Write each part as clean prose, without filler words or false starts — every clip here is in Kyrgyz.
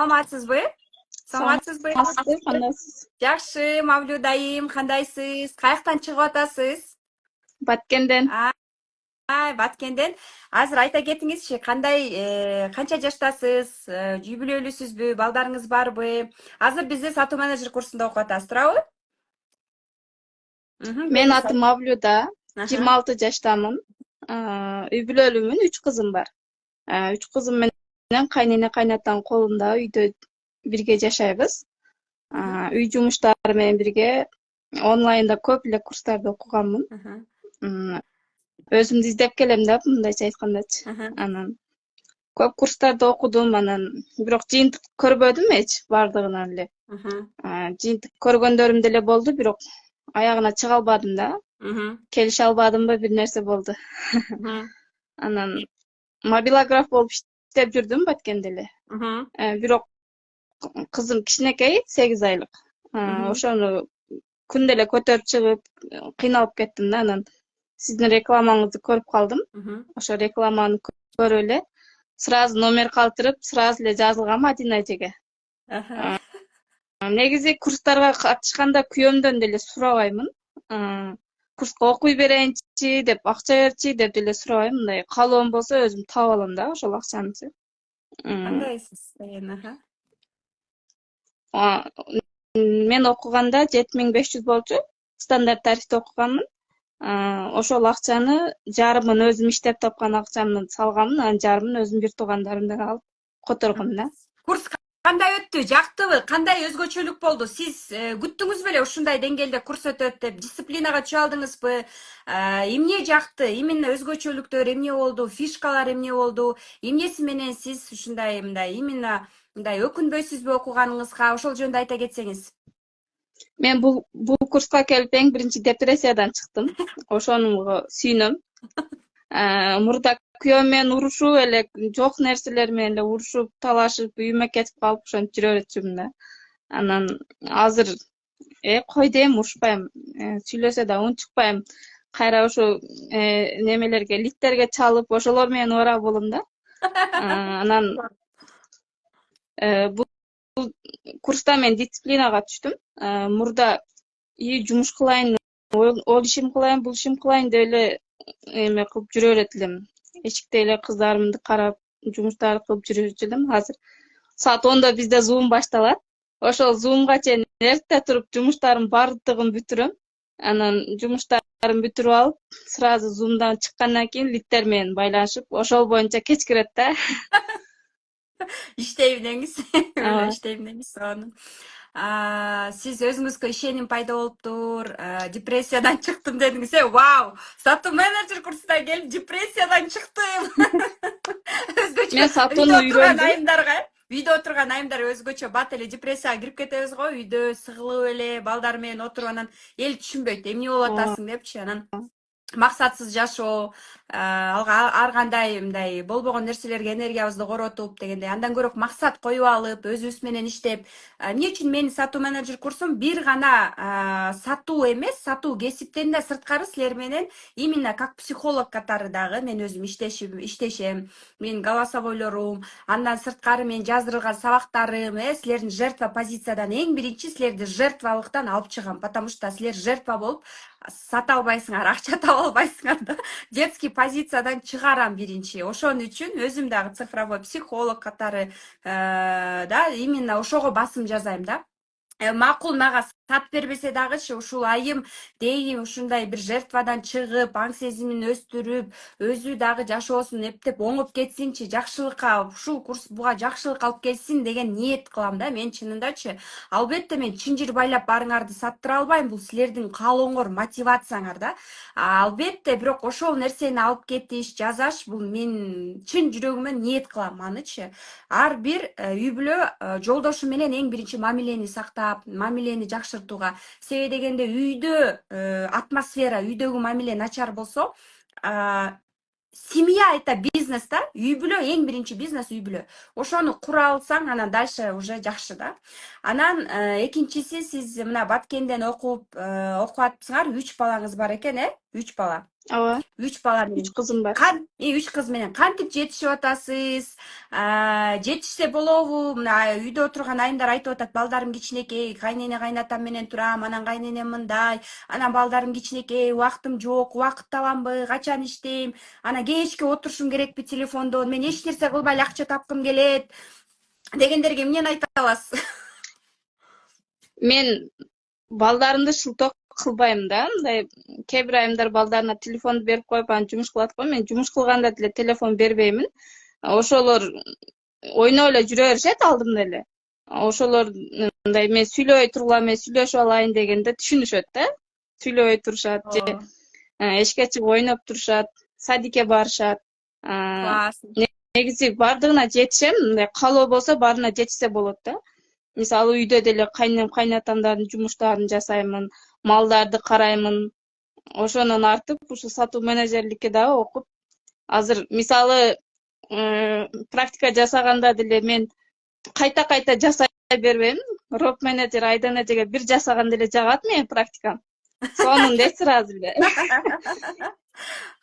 Саламатсызбы? Саламатсызбы? Саламатсызбы, кандайсыз? Жакшы, Мавлют айым, кандайсыз? Каяктан чыгып атасыз? Баткенден. Баткенден. Азыр айта кетиңизчи, канча жаштасыз? Үй бүлөлүүсүзбү? Балдарыңыз барбы? Азыр бизде сатуу менеджер курсунда окуп атасыз, туурабы? Мен атым Мавлюда, Аха. 26 жаштамын. Үй бүлөлүүмүн, 3 кызым бар. 3 кызым менен кайнене кайнатанын колунда үйдө бирге жашайбыз. Үй жумуштары менен бирге онлайнда көп эле курстарды окуганмын. Өзүмдү издеп келем да, мындайча айткандачы. Анан көп курстарды окудум, анан бирок жыйынтык көрбөдүм эч бардыгынан эле. Жыйынтык көргөндөрүм деле болду, бирок аягына чыга албадым да. Келише албадымбы, бир нерсе болду. Анан мобилограф болуп иштеп жүрдүм Баткенде эле. Бирок кызым кичинекей, 8 айлык. Ошону күндө эле көтөрүп чыгып, кыйналып кеттим да. Анан сиздин рекламаңызды көрүп калдым. Ошо рекламаны көрүп эле сразу номер калтырып, сразу эле жазылгам Мадина эжеге. Негизи курстарга катышканда күйөөмдөн деле сурабаймын. Курска окуй берейинчи деп, акча берчи деп деле сурабайм. Мындай каалоом болсо өзүм таап алам да ошол акчаны. Кандайсыз? Мен окуганда 7500 болчу. Стандарт тарифте окуганмын. Ошол акчаны жарымын өзүм иштеп тапкан акчамдын салганмын, анан жарымын өзүм бир туугандарымдан алып которгом да. Курс кандай өттү? Жактыбы? Кандай өзгөчөлүк болду? Сиз күттүңүз беле ушундай деңгээлде курс өтөт деп? Дисциплинага түшө алдыңызбы? Эмне жакты? Именно өзгөчөлүктөр эмне болду? Фишкалар эмне болду? Эмнеси менен сиз ушундай именно мындай өкүнбөйсүзбү окуганыңызга? Ошол жөнүндө айта кетсеңиз. Мен бул курска келип эң биринчи депрессиядан чыктым. Ошону сүйүнөм. Мурда күйөөм менен урушуп эле, жок нерселер менен эле урушуп, талашып, үйүмө кетип калып, ошентип жүрө берчүмүн да. Анан азыр кой дейм, урушпайм. Сүйлөсө да унчукпайм. Кайра ошо немелерге, литтерге чалып, ошолор менен ора болом да. Анан бул курста мен дисциплинага түштүм. Мурда үй жумуш кылайын, ол ишим кылайын, бул ишим кылайын деп эле эме кылып жүрө берет элем. Эшикте эле кыздарымды карап, жумуштарды кылып жүрүп элем. Азыр саат 10:00 бизде зум башталат. Ошол зумга чейин эрте туруп жумуштардын бардыгын бүтүрөм. Анан жумуштарын бүтүрүп алып, сразу зумдан чыккандан кийин литтер менен байланышып, ошол боюнча кечкирет да. Иштейбиңиз, иштейбиңиз сонун. Сиз өзүңүзгө ишеним пайда болуптур, депрессиядан чыктым дедиңиз. Вау! Сатуу менеджер курсуна келип депрессиядан чыктым. Өзгөчө Мен сатууну үйрөндүм. Үйдө отурган айымдар өзгөчө бат эле депрессияга кирип кетебиз го, үйдө сыгылып эле, балдар менен отуруп анан эл түшүнбөйт, эмне болуп атасың депчи. Анан максатсыз жашоо, ар кандай мындай болбогон нерселерге энергиябызды коротуп дегендей, андан көрө максат коюп алып, өзүбүз менен иштеп. Эмне үчүн менин сатуу менеджер курсум бир гана сатуу эмес, сатуу кесиптен да сырткары силер менен именно как психолог катары дагы мен өзүм иштешем, менин голосовойлорум, андан сырткары менин жаздырылган сабактарым, силердин жертва позициядан эң биринчи силерди жертвалыктан алып чыгам, потому что силер жертва болуп сата албайсыңар, акча таба албайсыңар да. Детский позициядан чыгарам биринчи. Ошон үчүн өзүм дагы цифровой психолог катары да именно ошого басым жасайм да. Макул мага сат бербесе дагычы ушул айым дейим ушундай бир жертвадан чыгып, аң сезимин өстүрүп, өзү дагы жашоосун эптеп оңоп кетсинчи, жакшылыкка, ушул курс буга жакшылык алып келсин деген ниет кылам да мен чынындачы. Албетте мен чынжыр байлап барыңарды саттыра албайм, бул силердин каалооңор, мотивацияңар да. Албетте, бирок ошол нерсени алып кетиш, жасаш бул мен чын жүрөгүмөн ниет кылам анычы. Ар бир үй бүлө жолдошу менен эң биринчи мамилени сактап, мамилени жакшыртууга. Себеби дегенде үйдө атмосфера, үйдөгү мамиле начар болсо, семья это бизнес да, үй бүлө эң биринчи бизнес үй бүлө. Ошону кура алсаң, анан дальше уже жакшы да. Анан экинчиси, сиз мына Баткенден окуп атсыңар, 3 балаңыз бар экен, 3 бала. Ооба. 3 бала 3 менен. кызым бар. 3 кыз менен кантип жетишип атасыз? Жетишсе болобу? Мына үйдө отурган айымдар айтып атат, балдарым кичинекей, кайнене кайнатам менен турам, анан кайненем мындай, анан балдарым кичинекей, убактым жок, убакыт табамбы, качан иштейм, анан кечке отурушум керекпи телефондо, мен эч нерсе кылбай эле акча тапкым келет дегендерге эмнени айта аласыз? Мен балдарымды шылтоо кылбайм да. Мындай кээ бир айымдар балдарына телефонду берип коюп анан жумуш кылат го. Мен жумуш кылганда деле телефон бербеймин. Ошолор ойноп эле жүрө беришет алдымда эле. Ошолор мындай мен сүйлөбөй тургула, мен сүйлөшүп алайын дегенде түшүнүшөт да. Сүйлөбөй турушат же эшикке чыгып ойноп турушат, садикке барышат. Классно. Негизи бардыгына жетишем, мындай каалоо болсо баарына жетишсе болот да. Мисалы үйдө деле кайненем кайнатамдардын жумуштарын жасаймын, малдарды караймын. Ошонун артып ушул сатуу менеджерликке дагы окуп, азыр мисалы практика жасаганда деле мен кайта жасай бербейм. Роп менеджер Айдан эжеге бир жасаганда деле жагат менин практикам. Сонун сразу эле.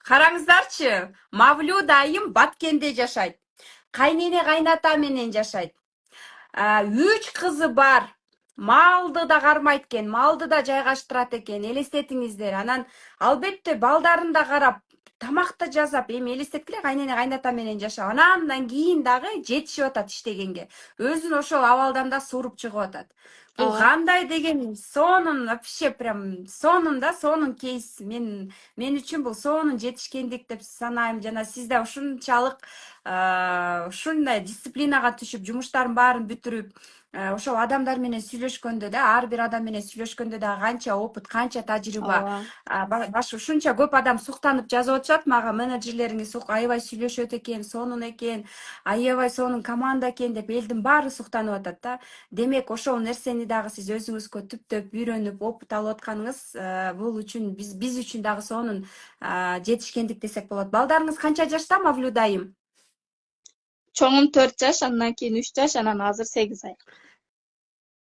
Караңыздарчы, Мавлюда айым Баткенде жашайт. Кайнене кайната менен жашайт. 3 кызы бар. Малды да кармайт экен, малды да жайгаштырат экен. Элестетиңиздер. Анан албетте балдарын да карап, тамак да жасап, эми элестеткиле кайнене кайната менен жашап. Андан кийин дагы жетишип атат иштегенге. Өзүн ошол абалдан да сууруп чыгып атат. Бул кандай деген сонун, вообще прям сонун да, сонун кейс. Мен үчүн бул сонун жетишкендик деп санайм. Жана сиз да ушунчалык ушундай дисциплинага түшүп, жумуштардын баарын бүтүрүп, ошол адамдар менен сүйлөшкөндө да, ар бир адам менен сүйлөшкөндө да канча опыт, канча тажрыйба, баш ушунча көп адам суктанып жазып атышат мага, менеджерлериңиз аябай сүйлөшөт экен, сонун экен, аябай сонун команда экен деп элдин баары суктанып атат да. Демек, ошол нерсени дагы сиз өзүңүзгө түптөп үйрөнүп, опыт алып атканыңыз бул үчүн биз үчүн дагы сонун жетишкендик десек болот. Балдарыңыз канча жашта, Мавлюда айым? Чоңум 4 жаш, андан кийин 3 жаш, анан азыр 8 ай.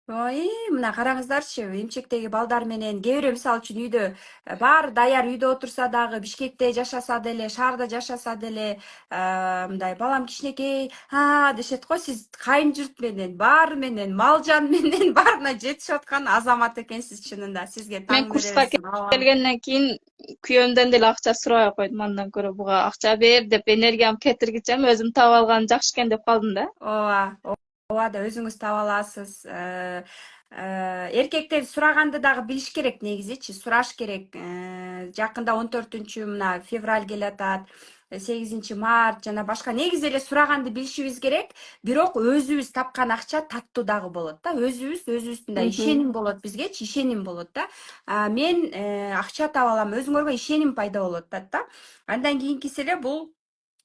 Ой, мына караңыздарчы, эмчектеги балдар менен кээ бирөө мисалы үчүн үйдө баары даяр үйдө отурса дагы, Бишкекте жашаса деле, шаарда жашаса деле, мындай балам кичинекей, дешет го. Сиз кайын журт менен, баары менен, мал жан менен баарына жетишип аткан азамат экенсиз чынында. Сизге Мен таң курска беребиз. келгенден кийин күйөөмдөн деле акча сурабай койдум. Андан көрө буга акча бер деп энергиямды кетиргичем, өзүм таап алганым жакшы экен деп калдым да. Ооба да өзүңүз таба аласыз. Эркектер сураганды дагы билиш керек негизичи, сураш керек. Жакында 14 мына февраль келатат, 8 март жана башка негизи эле сураганды билишибиз керек. Бирок өзүбүз тапкан акча таттуу дагы болот да. Өзүбүздүн да ишеним болот бизгечи, ишеним болот да. Мен акча таба алам, өзүңөргө ишеним пайда болот да. Андан кийинкиси эле бул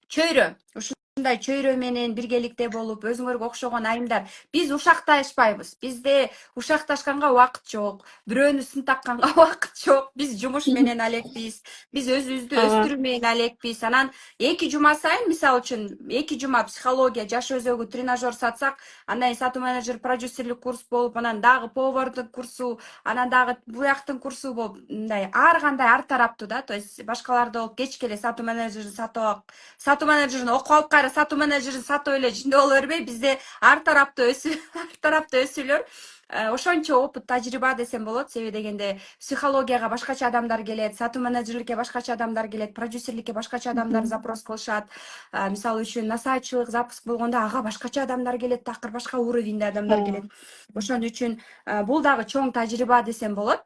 чөйрө. Ушундай чөйрө менен биргеликте болуп, өзүңөргө окшогон айымдар. Биз ушакташпайбыз. Бизде ушакташканга убакыт жок. Бирөөнү сын такканга убакыт жок. Биз жумуш менен алекпиз. Биз өзүбүздү өстүрүү менен алекпиз. Анан 2 жума сайын, мисалы үчүн, 2 жума психология, жаш өзөгү тренажер сатсак, андан сатуу менеджер продюсерлик курс болуп, анан дагы повардын курсу, анан дагы буяктын курсу болуп, мындай ар кандай ар тараптуу да. То есть башкаларда болуп кечке эле сатуу менеджерин сатуу менеджерин окуп алып кайра сатуу менеджерин сатып эле жинде боло бербей, бизде ар тараптуу өсүүлөр, ошончо опыт, тажрыйба десем болот. Себеби дегенде психологияга башкача адамдар келет, сатуу менеджерликке башкача адамдар келет, продюсерликке башкача адамдар запрос кылышат. Мисалы үчүн насаачылык запуск болгондо ага башкача адамдар келет, такыр башка уровеньде адамдар келет. Ошон үчүн бул дагы чоң тажрыйба десем болот.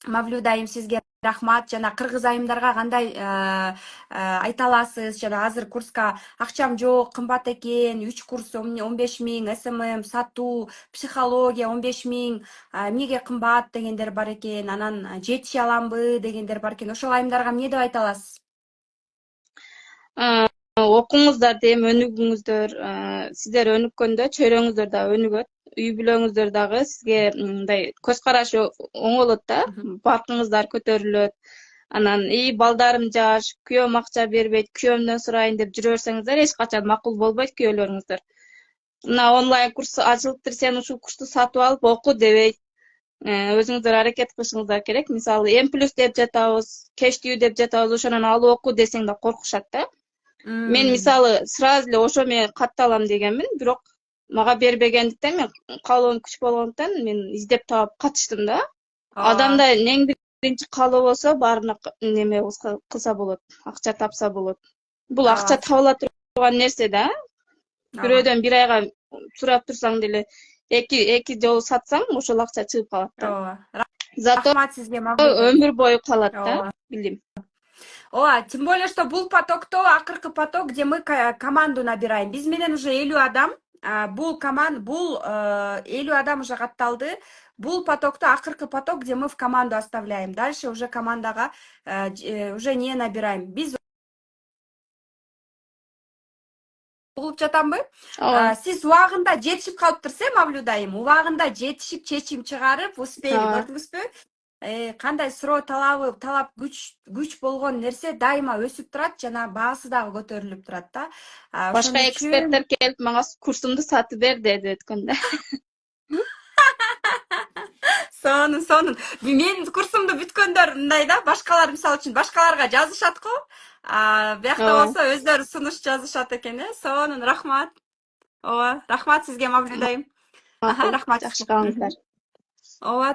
Мавлюда айым, сизге рахмат. Жана кыргыз айымдарга кандай айта аласыз? Жана азыр курска акчам жок, кымбат экен, 3 курс 15 000, СММ, сатуу, психология 15 000, эмнеге кымбат дегендер бар экен, анан жетише аламбы дегендер бар экен. Ошол айымдарга эмне деп айта аласыз? Окуңуздар дейм, өнүгүңүздөр. Сиздер өнүккөндө чөйрөңүздөр да өнүгөт. Үй бүлөңүздөр дагы сизге мындай көз карашы оңолот да, баркыңыздар көтөрүлөт. Анан балдарым жаш, күйөөм акча бербейт, күйөөмдөн сурайын деп жүрө берсеңиздер эч качан макул болбойт күйөөлөрүңүздөр. Мына онлайн курс ачылыптыр, сен ушул курсту сатып алып оку дебейт. өзүңүздөр аракет кылышыңыздар керек. Мисалы М+ деп жатабыз, кечтүү деп жатабыз, ошонун алып оку десең да коркушат да. Мен мисалы сразу эле ошо менен катталам дегенмин, бирок мага бербегендиктен мен каалоом күч болгондуктан мен издеп таап катыштым да. Адамда эң биринчи каалоо болсо баарына неме кылса болот, акча тапса болот. Бул акча табыла турган нерсе да. Бирөөдөн бир айга сурап турсаң деле эки жолу сатсаң ошол акча чыгып калат да. ооба. Зато Рахмат сизге, Мавлюда. өмүр бою калат да билим. Ооба, тем более, что бул потокто акыркы поток, где мы команду набираем. Биз менен уже 50 адам, бул 50 адам уже катталды. Бул потокто акыркы поток, где мы в команду оставляем. Дальше уже командага уже не набираем. Биз болуп жатамбы? Сиз убагында жетишип калыптырсыз, Мавлюда айым. Убагында жетишип, чечим чыгарып, успели, көрдүңүзбү? Кандай суроо талап күч болгон нерсе дайыма өсүп турат жана баасы дагы көтөрүлүп турат да. Башка эксперттер келип мага курсумду сатып бер деди өткөндө. Сонун. Менин курсумду бүткөндөр мындай да, башкалар мисалы үчүн башкаларга жазышат го. Биякта болсо өздөрү сунуш жазышат экен, сонун, рахмат. Ооба, рахмат сизге, Мавлюда айым. Рахмат. Жакшы калыңыздар. Ооба.